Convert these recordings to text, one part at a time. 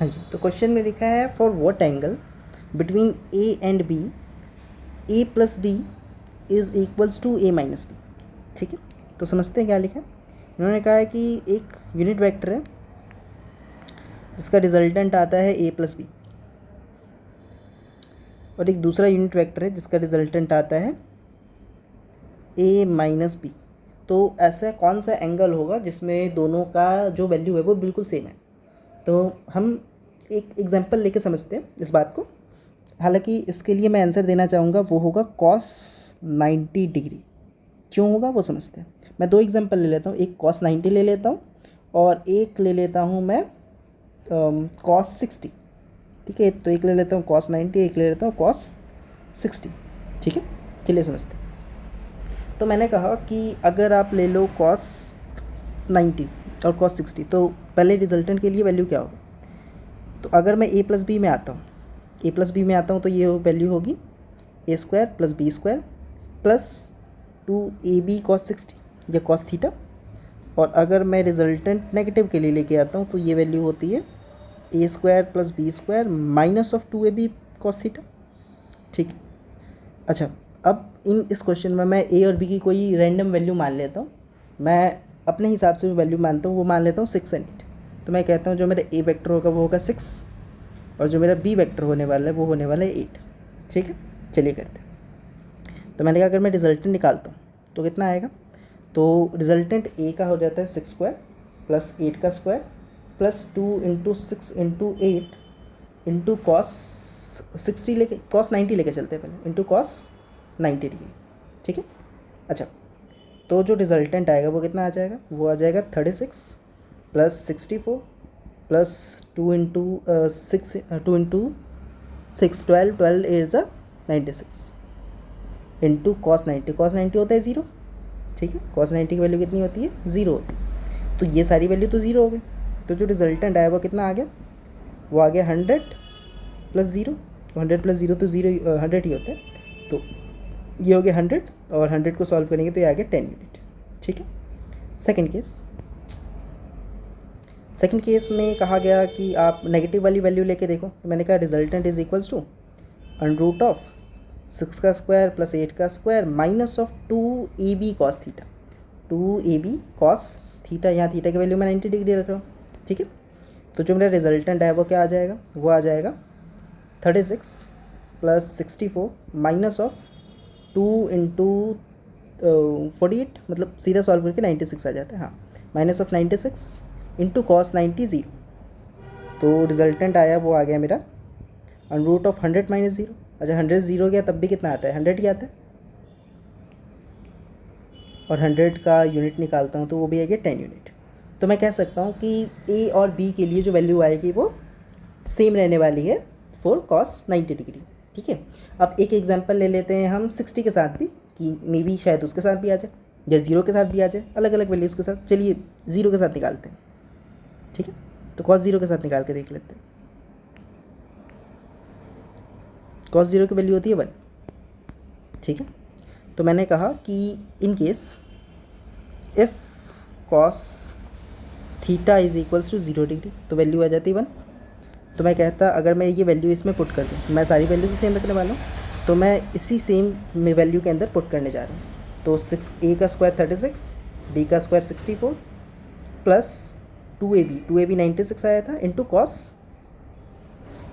हाँ जी, तो क्वेश्चन में लिखा है for what angle between A and B A plus B is equals to A minus B. ठीक है, तो समझते हैं क्या लिखा है। इन्होंने कहा है कि एक यूनिट वेक्टर है जिसका रिजल्टेंट आता है ए प्लस बी, और एक दूसरा यूनिट वेक्टर है जिसका रिजल्टेंट आता है ए माइनस बी। तो ऐसा कौन सा एंगल होगा जिसमें दोनों का जो वैल्यू है वो बिल्कुल सेम है। तो हम एक एग्जांपल लेके समझते हैं इस बात को। हालांकि इसके लिए मैं आंसर देना चाहूँगा, वो होगा cos 90 डिग्री। क्यों होगा वो समझते हैं। मैं दो एग्जांपल ले लेता हूँ, एक cos 90 ले लेता हूँ और एक ले लेता हूँ मैं cos 60। ठीक है, तो एक ले लेता हूँ cos 90, एक ले लेता हूँ cos 60। ठीक है, चलिए समझते हैं। तो मैंने कहा कि अगर आप ले लो cos 90 और cos 60, तो पहले रिजल्टेंट के लिए वैल्यू क्या होगा। तो अगर मैं a प्लस बी में आता हूँ तो ये वैल्यू होगी a square plus B square plus 2ab cos 60 या cos थीटा। और अगर मैं रिजल्टेंट नेगेटिव के लिए लेके आता हूँ तो ये वैल्यू होती है a square plus B square minus of 2ab cos theta. ठीक है, अच्छा, अब इस क्वेश्चन में मैं a और b की कोई रैंडम वैल्यू मान लेता हूँ। मैं अपने हिसाब से वैल्यू मानता हूँ, वो मान लेता हूँ 6 एंड 8। तो मैं कहता हूँ जो मेरा a वेक्टर होगा वो होगा 6 और जो मेरा b वेक्टर होने वाला है वो होने वाला है 8। ठीक है, चलिए करते हैं। तो मैंने कहा अगर मैं रिजल्टेंट निकालता हूँ तो कितना आएगा। तो रिजल्टेंट a का हो जाता है 6 स्क्वायर प्लस 8 का square plus 2 into 6 into 8 into cos 60 लेके cos 90 लेके चलते हैं पहले, इंटू cos 90 डिग्री। ठीक है, अच्छा, तो जो रिजल्टेंट आएगा वो कितना आ जाएगा, वो आ जाएगा 36 प्लस 64 प्लस 2 इंटू 6 2 इंटू 6 12 12 एट ज़ा 96 इंटू cos 90 होता है 0। ठीक है, cos 90 की वैल्यू कितनी होती है, 0 होती है। तो ये सारी वैल्यू तो 0 हो गई। तो जो रिजल्टेंट आया वो कितना आ गया, वो आ गया 100 प्लस 0। 100 प्लस 0 तो 0 100 ही होता है। तो ये हो गया 100 और 100 को सॉल्व करेंगे तो ये आ गया 10 यूनिट। ठीक है, सेकंड केस में कहा गया कि आप नेगेटिव वाली वैल्यू लेके देखो। तो मैंने कहा resultant is equals to under root of 6 का स्क्वायर प्लस 8 का square minus of 2ab cos theta. 2ab cos theta, यहाँ थीटा की वैल्यू मैं 90 डिग्री रख रहा हूँ। ठीक है, तो जो मेरा रिजल्टेंट है वो क्या आ जाएगा, वो आ जाएगा 36 प्लस 64 माइनस ऑफ 2 इंटू 48, मतलब सीधा सॉल्व करके 96 आ जाता है। हाँ, माइनस ऑफ 96 इंटू कॉस 90 0। तो रिजल्टेंट आया वो आ गया मेरा अंडर रूट ऑफ 100 माइनस 0। अच्छा, 100 0 गया तब भी कितना आता है, 100 ही आता है। और 100 का यूनिट निकालता हूँ तो वो भी आ गया 10 यूनिट। तो मैं कह सकता हूँ कि ए और बी के लिए जो वैल्यू आएगी वो सेम रहने वाली है फॉर cos 90 डिग्री। ठीक है, अब एक एग्जांपल ले लेते हैं हम 60 के साथ भी, कि मे बी शायद उसके साथ भी आ जाए या 0 के साथ भी आ जाए, अलग अलग वैल्यूज़ के साथ। चलिए 0 के साथ निकालते हैं। ठीक है, तो cos 0 के साथ निकाल के देख लेते हैं। cos 0 की वैल्यू होती है 1। ठीक है, तो मैंने कहा कि in case if cos theta is equals to 0 degree तो वैल्यू आ जाती है 1। तो मैं कहता अगर मैं ये वैल्यू इसमें पुट कर दूँ, मैं सारी वैल्यू सेम रखने वाला हूँ, तो मैं इसी सेम में वैल्यू के अंदर पुट करने जा रहा हूँ। तो 6a का स्क्वायर 36, b का स्क्वायर 64 प्लस 2ab 96 आया था into cos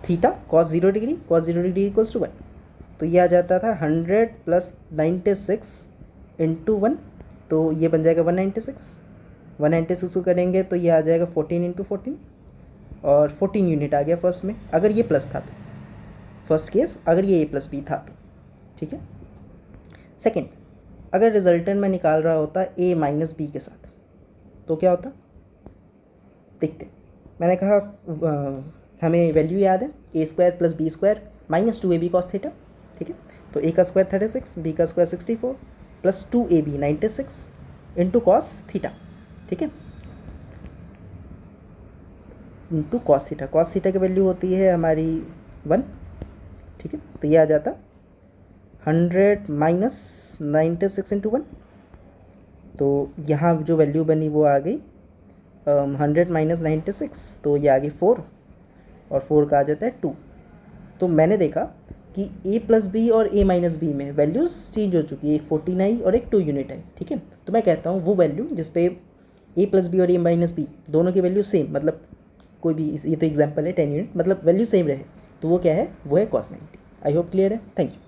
theta cos 0 degree equals to 1। तो ये आ जाता था 100 प्लस 96 इंटू 1, तो ये बन जाएगा 196। 196 को करेंगे तो ये आ जाएगा 14 इंटू 14 और 14 यूनिट आ गया फर्स्ट में, अगर ये प्लस था तो। फर्स्ट केस अगर ये a प्लस बी था तो। ठीक है, सेकेंड, अगर रिजल्टेंट में निकाल रहा होता a माइनस बी के साथ तो क्या होता, देखते। मैंने कहा हमें वैल्यू याद है a square plus B square minus 2ab cos theta. ठीक है, तो a का स्क्वायर 36, b का square 64 plus 2ab 96 into cos theta. ठीक है, इंटू कॉस थीटा की वैल्यू होती है हमारी 1। ठीक है, तो ये आ जाता 100 माइनस 96 इंटू 1। तो यहाँ जो वैल्यू बनी वो आ गई 100 माइनस 96, तो ये आ गई 4 और 4 का आ जाता है 2। तो मैंने देखा कि a प्लस बी और a माइनस बी में वैल्यूज़ चेंज हो चुकी है, एक 14 आई और एक 2 यूनिट आई, ठीक है। तो मैं कहता हूँ वो वैल्यू जिस पे a प्लस बी और a माइनस बी दोनों की वैल्यू सेम, मतलब कोई भी, ये तो एग्जाम्पल है 10 यूनिट, मतलब वैल्यू सेम रहे, तो वो क्या है, वो है cos 90। आई होप क्लियर है। Thank you.